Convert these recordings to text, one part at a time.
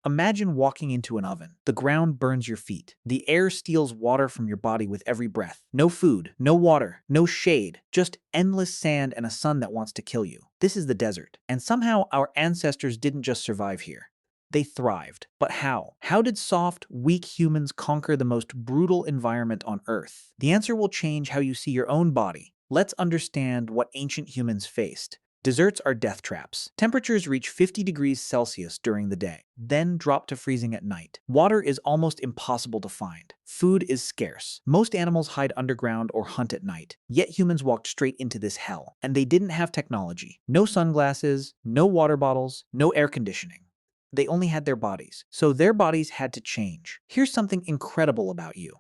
Imagine walking into an oven. The ground burns your feet. The air steals water from your body with every breath. No food, no water, no shade, just endless sand and a sun that wants to kill you. This is the desert. And somehow our ancestors didn't just survive here. They thrived. But how? How did soft, weak humans conquer the most brutal environment on Earth? The answer will change how you see your own body. Let's understand what ancient humans faced. Deserts are death traps. Temperatures reach 50 degrees Celsius during the day, then drop to freezing at night. Water is almost impossible to find. Food is scarce. Most animals hide underground or hunt at night. Yet humans walked straight into this hell. And they didn't have technology. No sunglasses, no water bottles, no air conditioning. They only had their bodies. So their bodies had to change. Here's something incredible about you.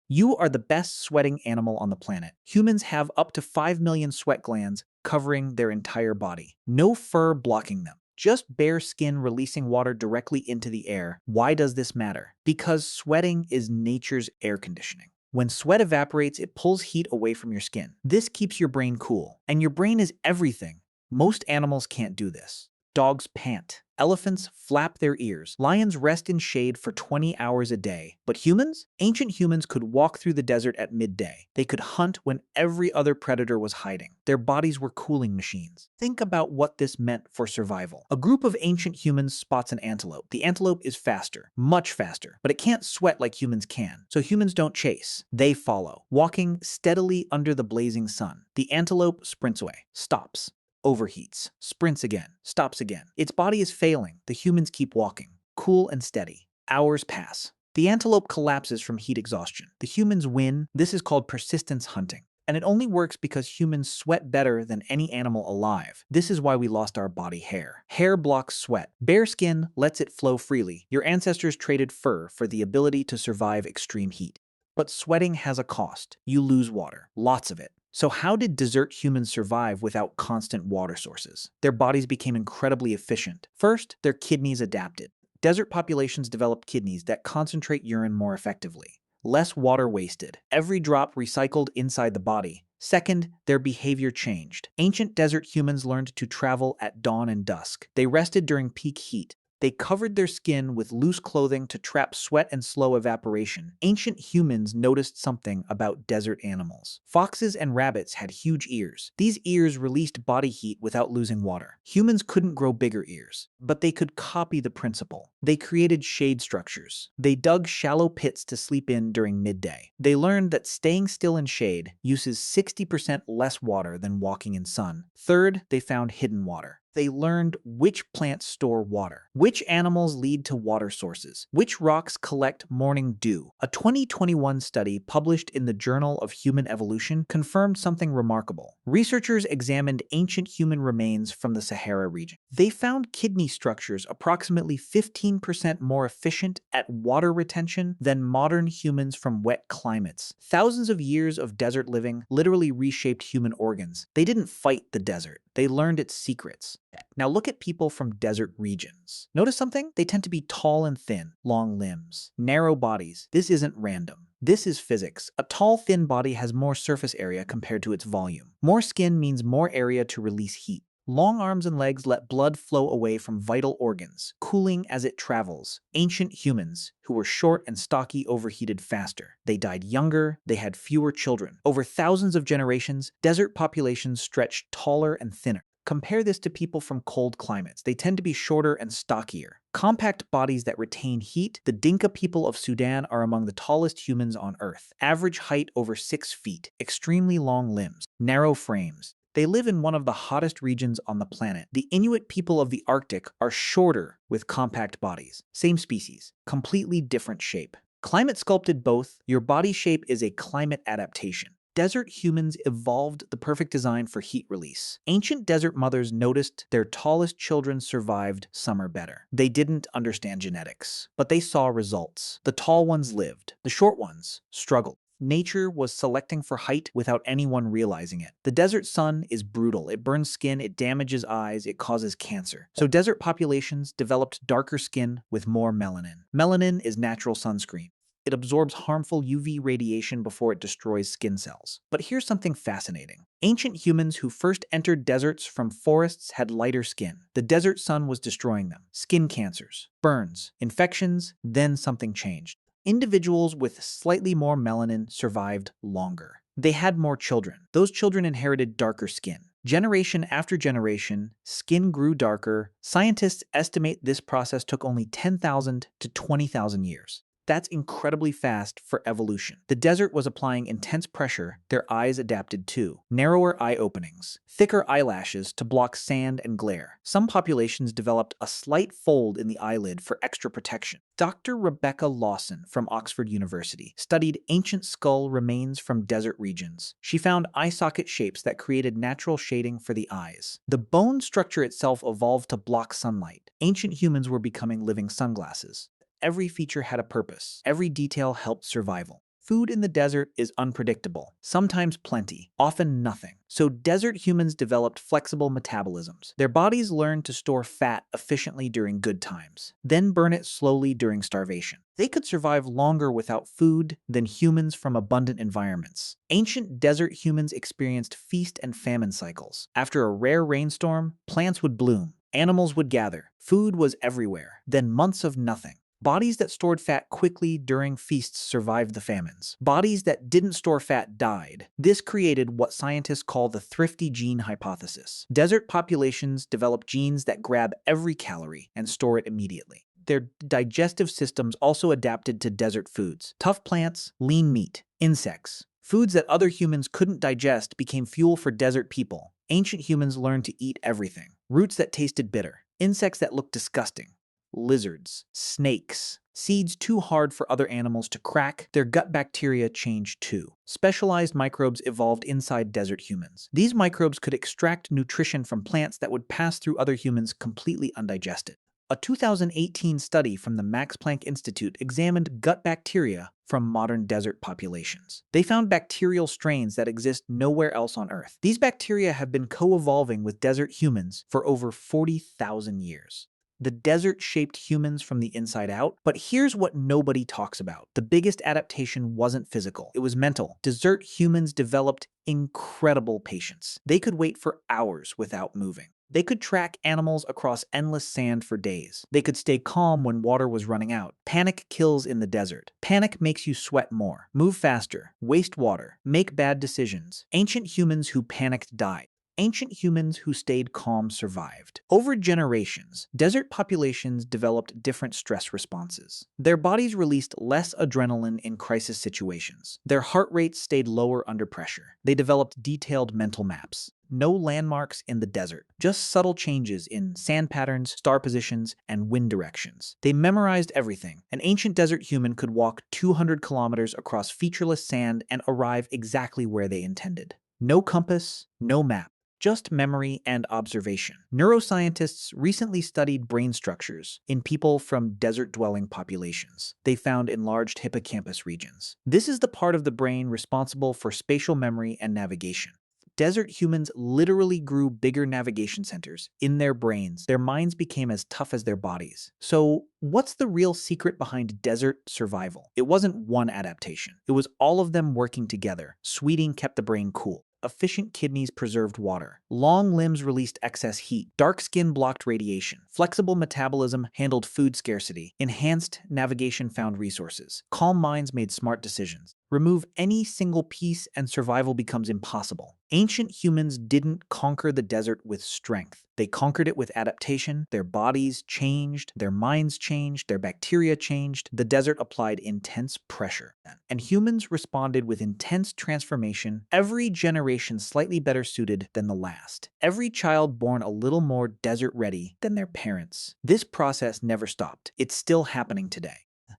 You are the best sweating animal on the planet. Humans have up to 5 million sweat glands covering their entire body. No fur blocking them. Just bare skin releasing water directly into the air. Why does this matter? Because sweating is nature's air conditioning. When sweat evaporates, it pulls heat away from your skin. This keeps your brain cool. And your brain is everything. Most animals can't do this. Dogs pant. Elephants flap their ears. Lions rest in shade for 20 hours a day. But humans? Ancient humans could walk through the desert at midday. They could hunt when every other predator was hiding. Their bodies were cooling machines. Think about what this meant for survival. A group of ancient humans spots an antelope. The antelope is faster, much faster, but it can't sweat like humans can. So humans don't chase. They follow, walking steadily under the blazing sun. The antelope sprints away, stops, overheats, sprints again, stops again. Its body is failing. The humans keep walking, cool and steady. Hours pass. The antelope collapses from heat exhaustion. The humans win. This is called persistence hunting. And it only works because humans sweat better than any animal alive. This is why we lost our body hair. Hair blocks sweat. Bare skin lets it flow freely. Your ancestors traded fur for the ability to survive extreme heat. But sweating has a cost. You lose water, lots of it. So how did desert humans survive without constant water sources? Their bodies became incredibly efficient. First, their kidneys adapted. Desert populations developed kidneys that concentrate urine more effectively. Less water wasted. Every drop recycled inside the body. Second, their behavior changed. Ancient desert humans learned to travel at dawn and dusk. They rested during peak heat. They covered their skin with loose clothing to trap sweat and slow evaporation. Ancient humans noticed something about desert animals. Foxes and rabbits had huge ears. These ears released body heat without losing water. Humans couldn't grow bigger ears, but they could copy the principle. They created shade structures. They dug shallow pits to sleep in during midday. They learned that staying still in shade uses 60% less water than walking in sun. Third, they found hidden water. They learned which plants store water, which animals lead to water sources, which rocks collect morning dew. A 2021 study published in the Journal of Human Evolution confirmed something remarkable. Researchers examined ancient human remains from the Sahara region. They found kidney structures approximately 15% more efficient at water retention than modern humans from wet climates. Thousands of years of desert living literally reshaped human organs. They didn't fight the desert. They learned its secrets. Now look at people from desert regions. Notice something? They tend to be tall and thin, long limbs, narrow bodies. This isn't random. This is physics. A tall, thin body has more surface area compared to its volume. More skin means more area to release heat. Long arms and legs let blood flow away from vital organs, cooling as it travels. Ancient humans, who were short and stocky, overheated faster. They died younger, they had fewer children. Over thousands of generations, desert populations stretched taller and thinner. Compare this to people from cold climates. They tend to be shorter and stockier. Compact bodies that retain heat. The Dinka people of Sudan are among the tallest humans on Earth. Average height over 6 feet. Extremely long limbs. Narrow frames. They live in one of the hottest regions on the planet. The Inuit people of the Arctic are shorter with compact bodies. Same species, completely different shape. Climate sculpted both. Your body shape is a climate adaptation. Desert humans evolved the perfect design for heat release. Ancient desert mothers noticed their tallest children survived summer better. They didn't understand genetics, but they saw results. The tall ones lived. The short ones struggled. Nature was selecting for height without anyone realizing it. The desert sun is brutal. It burns skin, it damages eyes, it causes cancer. So desert populations developed darker skin with more melanin. Melanin is natural sunscreen. It absorbs harmful UV radiation before it destroys skin cells. But here's something fascinating. Ancient humans who first entered deserts from forests had lighter skin. The desert sun was destroying them. Skin cancers, burns, infections, then something changed. Individuals with slightly more melanin survived longer. They had more children. Those children inherited darker skin. Generation after generation, skin grew darker. Scientists estimate this process took only 10,000 to 20,000 years. That's incredibly fast for evolution. The desert was applying intense pressure. Their eyes adapted too. Narrower eye openings, thicker eyelashes to block sand and glare. Some populations developed a slight fold in the eyelid for extra protection. Dr. Rebecca Lawson from Oxford University studied ancient skull remains from desert regions. She found eye socket shapes that created natural shading for the eyes. The bone structure itself evolved to block sunlight. Ancient humans were becoming living sunglasses. Every feature had a purpose. Every detail helped survival. Food in the desert is unpredictable, sometimes plenty, often nothing. So desert humans developed flexible metabolisms. Their bodies learned to store fat efficiently during good times, then burn it slowly during starvation. They could survive longer without food than humans from abundant environments. Ancient desert humans experienced feast and famine cycles. After a rare rainstorm, plants would bloom, animals would gather, food was everywhere, then months of nothing. Bodies that stored fat quickly during feasts survived the famines. Bodies that didn't store fat died. This created what scientists call the thrifty gene hypothesis. Desert populations develop genes that grab every calorie and store it immediately. Their digestive systems also adapted to desert foods. Tough plants, lean meat, insects. Foods that other humans couldn't digest became fuel for desert people. Ancient humans learned to eat everything. Roots that tasted bitter. Insects that looked disgusting. Lizards, snakes, seeds too hard for other animals to crack. Their gut bacteria changed too. Specialized microbes evolved inside desert humans. These microbes could extract nutrition from plants that would pass through other humans completely undigested. A 2018 study from the Max Planck Institute examined gut bacteria from modern desert populations. They found bacterial strains that exist nowhere else on Earth. These bacteria have been co-evolving with desert humans for over 40,000 years. The desert shaped humans from the inside out, but here's what nobody talks about. The biggest adaptation wasn't physical, it was mental. Desert humans developed incredible patience. They could wait for hours without moving. They could track animals across endless sand for days. They could stay calm when water was running out. Panic kills in the desert. Panic makes you sweat more, move faster, waste water, make bad decisions. Ancient humans who panicked died. Ancient humans who stayed calm survived. Over generations, desert populations developed different stress responses. Their bodies released less adrenaline in crisis situations. Their heart rates stayed lower under pressure. They developed detailed mental maps. No landmarks in the desert, just subtle changes in sand patterns, star positions, and wind directions. They memorized everything. An ancient desert human could walk 200 kilometers across featureless sand and arrive exactly where they intended. No compass, no map. Just memory and observation. Neuroscientists recently studied brain structures in people from desert-dwelling populations. They found enlarged hippocampus regions. This is the part of the brain responsible for spatial memory and navigation. Desert humans literally grew bigger navigation centers in their brains. Their minds became as tough as their bodies. So, what's the real secret behind desert survival? It wasn't one adaptation. It was all of them working together. Sweating kept the brain cool. Efficient kidneys preserved water. Long limbs released excess heat. Dark skin blocked radiation. Flexible metabolism handled food scarcity. Enhanced navigation found resources. Calm minds made smart decisions. Remove any single piece and survival becomes impossible. Ancient humans didn't conquer the desert with strength. They conquered it with adaptation. Their bodies changed, their minds changed, their bacteria changed. The desert applied intense pressure. And humans responded with intense transformation, every generation slightly better suited than the last. Every child born a little more desert-ready than their parents. This process never stopped. It's still happening today.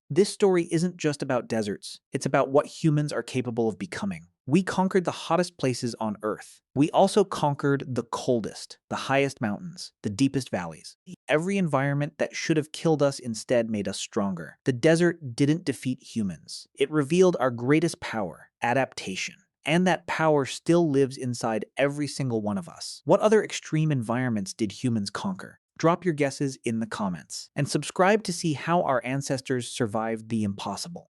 This story isn't just about deserts. It's about what humans are capable of becoming. We conquered the hottest places on Earth. We also conquered the coldest, the highest mountains, the deepest valleys. Every environment that should have killed us instead made us stronger. The desert didn't defeat humans. It revealed our greatest power, adaptation. And that power still lives inside every single one of us. What other extreme environments did humans conquer? Drop your guesses in the comments, and subscribe to see how our ancestors survived the impossible.